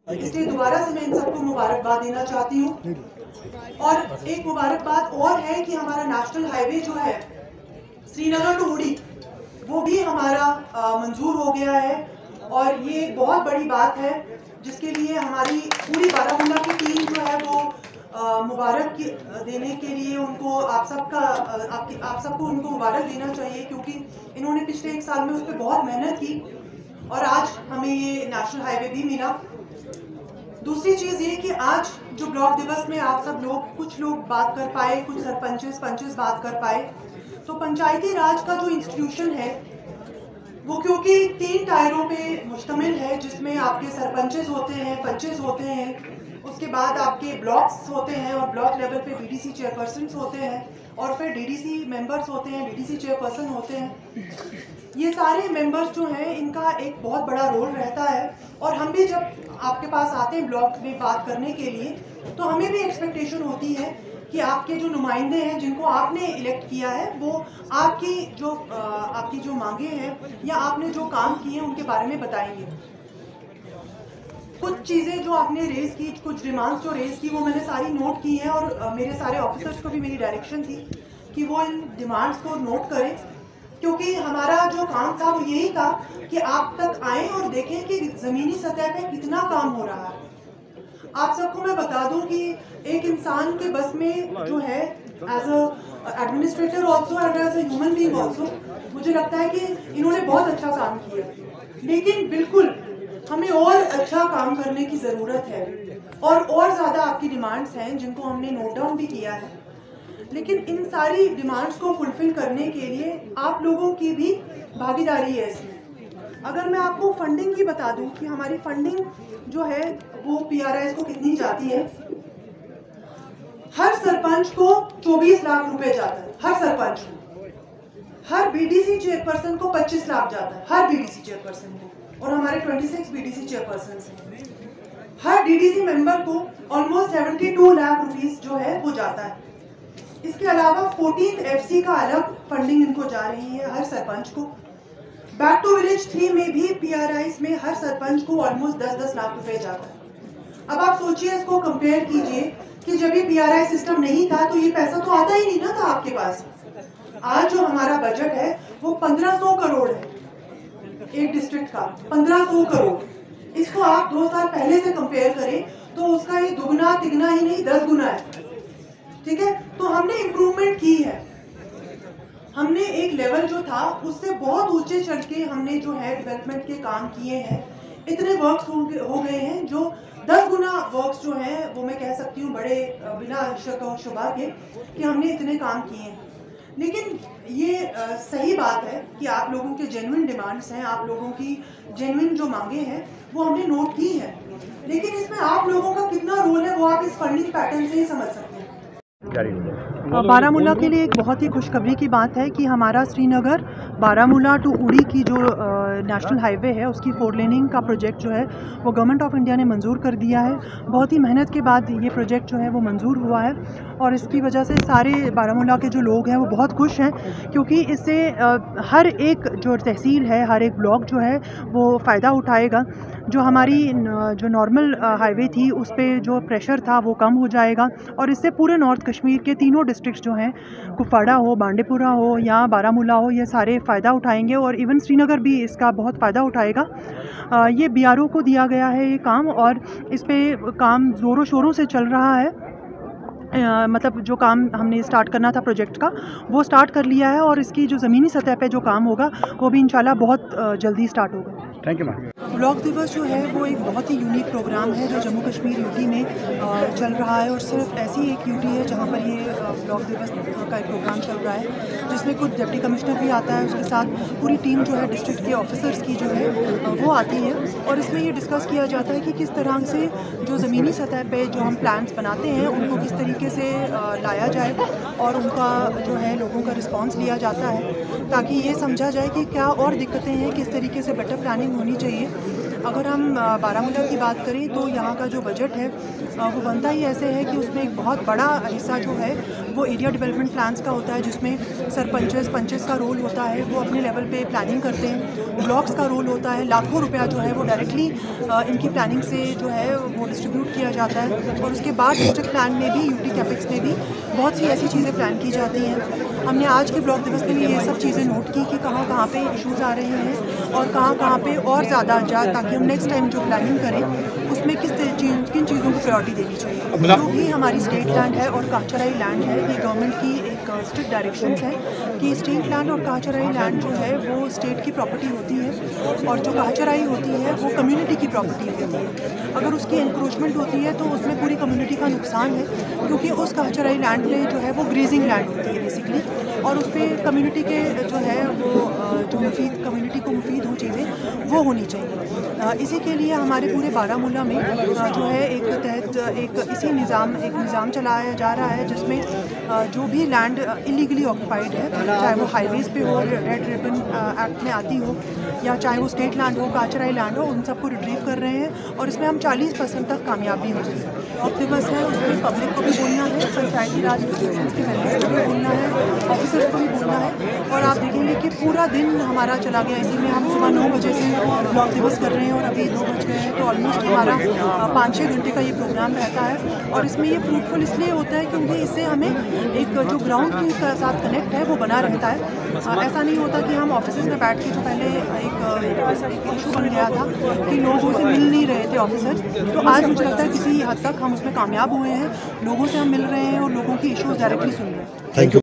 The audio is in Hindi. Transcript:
इसलिए दोबारा से मैं इन सबको मुबारकबाद देना चाहती हूँ। और एक मुबारकबाद और है कि हमारा नेशनल हाईवे जो है श्रीनगर टू उड़ी, वो भी हमारा मंजूर हो गया है। और ये एक बहुत बड़ी बात है जिसके लिए हमारी पूरी बारामूला की टीम जो है वो मुबारक देने के लिए उनको आप सबको उनको मुबारक देना चाहिए, क्योंकि इन्होंने पिछले 1 साल में उस पर बहुत मेहनत की और आज हमें ये नेशनल हाईवे भी मिला। दूसरी चीज़ ये कि आज जो ब्लॉक दिवस में आप सब लोग, कुछ लोग बात कर पाए, कुछ पंचेस बात कर पाए, तो पंचायती राज का जो इंस्टीट्यूशन है वो क्योंकि 3 टायरों पे मुश्तमिल है, जिसमें आपके सरपंचेस होते हैं, पंचेस होते हैं, उसके बाद आपके ब्लॉक्स होते हैं और ब्लॉक लेवल पे डीडीसी चेयरपर्सन होते हैं और फिर डीडीसी मेंबर्स होते हैं, डीडीसी चेयरपर्सन होते हैं। ये सारे मेंबर्स जो हैं इनका एक बहुत बड़ा रोल रहता है। और हम भी जब आपके पास आते हैं ब्लॉक में बात करने के लिए, तो हमें भी एक्सपेक्टेशन होती है कि आपके जो नुमाइंदे हैं जिनको आपने इलेक्ट किया है वो आपकी जो मांगे हैं या आपने जो काम किए हैं उनके बारे में बताएंगे। कुछ चीज़ें जो आपने रेज की, कुछ डिमांड्स जो रेज की, वो मैंने सारी नोट की हैं और मेरे सारे ऑफिसर्स को भी मेरी डायरेक्शन थी कि वो इन डिमांड्स को नोट करें, क्योंकि हमारा जो काम था वो यही था कि आप तक आएँ और देखें कि ज़मीनी सतह पे कितना काम हो रहा है। आप सबको मैं बता दूं कि एक इंसान के बस में जो है, as a administrator also and as a human being also, मुझे लगता है कि इन्होंने बहुत अच्छा काम किया, लेकिन बिल्कुल हमें और अच्छा काम करने की ज़रूरत है और ज़्यादा आपकी डिमांड्स हैं जिनको हमने नोट डाउन भी किया है। लेकिन इन सारी डिमांड्स को फुलफिल करने के लिए आप लोगों की भी भागीदारी है इसमें। अगर मैं आपको फंडिंग की बता दूं कि हमारी फंडिंग जो है वो पीआरआईएस को कितनी जाती है, हर सरपंच को 24 लाख रुपए जाता है, हर सरपंच को। हर बीडीसी चेयरपर्सन को 25 लाख जाता है, हर बीडीसी चेयरपर्सन को, और हमारे 26 बीडीसी चेयरपर्सन हैं। हर डीडीसी मेंबर को ऑलमोस्ट 72 लाख रुपीस जो है वो जाता है। इसके अलावा 14th FC का अलग फंडिंग इनको जा रही है हर सरपंच को। बैक टू विलेज 3 में भी पीआरआईएस में हर सरपंच को ऑलमोस्ट 10-10 लाख रुपए जाता है। अब आप सोचिए, इसको कंपेयर कीजिए कि जब ये पीआरआई सिस्टम नहीं था तो ये पैसा तो आता ही नहीं ना था आपके पास। आज जो हमारा बजट है वो 1500 करोड़ है एक डिस्ट्रिक्ट का, 1500 करोड़। इसको आप 2 साल पहले से कंपेयर करें तो उसका ये दुगना तिगना ही नहीं 10 गुना है। ठीक है, तो हमने इम्प्रूवमेंट की है। हमने एक लेवल जो था उससे बहुत ऊंचे चढ़ के हमने जो है डेवलपमेंट के काम किए हैं। इतने वर्क्स हो गए हैं जो 10 गुना वर्क्स जो हैं वो मैं कह सकती हूँ बड़े बिना शक और शुबा के कि हमने इतने काम किए हैं। लेकिन ये सही बात है कि आप लोगों के जेन्युइन डिमांड्स हैं, आप लोगों की जेन्युइन जो मांगे हैं वो हमने नोट की है, लेकिन इसमें आप लोगों का कितना रोल है वो आप इस फंडिंग पैटर्न से ही समझ सकते हैं। बारामूला के लिए एक बहुत ही खुशखबरी की बात है कि हमारा श्रीनगर बारामूला टू उड़ी की जो नेशनल हाईवे है उसकी 4 लेनिंग का प्रोजेक्ट जो है वो गवर्नमेंट ऑफ इंडिया ने मंजूर कर दिया है। बहुत ही मेहनत के बाद ये प्रोजेक्ट जो है वो मंजूर हुआ है और इसकी वजह से सारे बारामूला के जो लोग हैं वो बहुत खुश हैं, क्योंकि इससे हर एक जो तहसील है, हर एक ब्लॉक जो है वो फ़ायदा उठाएगा। जो हमारी जो नॉर्मल हाईवे थी उस पर जो प्रेशर था वो कम हो जाएगा और इससे पूरे नॉर्थ कश्मीर के तीनों डिस्ट्रिक्ट्स जो हैं, कुपवाड़ा हो, बांडीपुरा हो या बारामूला हो, ये सारे फ़ायदा उठाएंगे और इवन श्रीनगर भी इसका बहुत फ़ायदा उठाएगा। ये बीआरओ को दिया गया है ये काम और इस पर काम ज़ोरों शोरों से चल रहा है। मतलब जो काम हमने स्टार्ट करना था प्रोजेक्ट का वो स्टार्ट कर लिया है और इसकी जो ज़मीनी सतह पे जो काम होगा वो भी इंशाल्लाह बहुत जल्दी स्टार्ट होगा। Thank you ma'am. ब्लॉक दिवस जो है वो एक बहुत ही यूनिक प्रोग्राम है जो जम्मू कश्मीर यूटी में चल रहा है और सिर्फ ऐसी एक यूटी है जहाँ पर ये ब्लॉक दिवस का एक प्रोग्राम चल रहा है, जिसमें खुद डिप्टी कमिश्नर भी आता है, उसके साथ पूरी टीम जो है डिस्ट्रिक्ट के ऑफिसर्स की जो है वो आती है और इसमें ये डिस्कस किया जाता है कि किस तरह से जो ज़मीनी सतह पे जो हम प्लान्स बनाते हैं उनको किस तरीके से लाया जाए और उनका जो है लोगों का रिस्पॉन्स लिया जाता है, ताकि ये समझा जाए कि क्या और दिक्कतें हैं, किस तरीके से बेटर प्लानिंग होनी चाहिए। अगर हम बारामूला की बात करें तो यहाँ का जो बजट है वो बनता ही ऐसे है कि उसमें एक बहुत बड़ा हिस्सा जो है वो एरिया डेवलपमेंट प्लान्स का होता है, जिसमें पंचेस का रोल होता है, वो अपने लेवल पे प्लानिंग करते हैं। ब्लॉक्स का रोल होता है, लाखों रुपया जो है वो डायरेक्टली इनकी प्लानिंग से जो है वो डिस्ट्रीब्यूट किया जाता है। और उसके बाद डिस्ट्रिक्ट प्लान में भी, यूटी कैपेक्स में भी बहुत सी ऐसी चीज़ें प्लान की जाती हैं। हमने आज के ब्लॉक दिवस में भी ये सब चीज़ें नोट की कि कहाँ कहाँ पे इश्यूज़ आ रहे हैं और कहाँ पे और ज़्यादा जाए, ताकि हम नेक्स्ट टाइम जो प्लानिंग करें उसमें किन चीज़ों को प्रायोरिटी देनी चाहिए। जो भी हमारी स्टेट लैंड है और काचराई लैंड है, ये गवर्नमेंट की एक स्ट्रिक्ट डायरेक्शंस है कि स्टेट लैंड और काचराई लैंड जो है वो स्टेट की प्रॉपर्टी होती है और जो काचराई होती है वो कम्युनिटी की प्रॉपर्टी होती है। अगर उसकी इंक्रोचमेंट होती है तो उसमें पूरी कम्युनिटी का नुकसान है, क्योंकि उस काचराई लैंड में जो है वो ग्रेजिंग लैंड होती है बेसिकली, और उस पर कम्युनिटी के जो है वो जो कम्युनिटी को मुफीद हो चीज़ें वो होनी चाहिए। इसी के लिए हमारे पूरे बारामूला में जो है एक निज़ाम चलाया जा रहा है, जिसमें जो भी लैंड इलीगली ऑक्यूपाइड है, चाहे वो हाईवेज़ पे हो, रेड रिबन एक्ट में आती हो, या चाहे वो स्टेट लैंड हो, काचराई लैंड हो, उन सबको रिट्रीव कर रहे हैं और इसमें हम 40% तक कामयाबी हो रही है। ब्लॉक दिवस है, उसमें पब्लिक को भी बोलना है, पंचायती राज इंस्टीट्यूशंस के मेंबर्स को भी बोलना है, ऑफिसर्स को भी बोलना है। और आप देखेंगे कि पूरा दिन हमारा चला गया इसी में। हम सुबह 9 बजे से ब्लॉक दिवस कर रहे हैं और अभी 2 बज गए हैं, तो ऑलमोस्ट हमारा 5-6 घंटे का ये प्रोग्राम रहता है। और इसमें ये फ्रूटफुल इसलिए होता है क्योंकि इससे हमें एक जो ग्राउंड के साथ कनेक्ट है वो बना रहता है। ऐसा नहीं होता कि हम ऑफिस में बैठ के, जो पहले एक इशू बन गया था कि लोगों से मिल नहीं रहे थे ऑफिसर्स, तो आज मुझे लगता है किसी हद तक हम उसमें कामयाब हुए हैं। लोगों से हम मिल रहे हैं और लोगों की इश्यूज डायरेक्टली सुन रहे हैं। Thank you.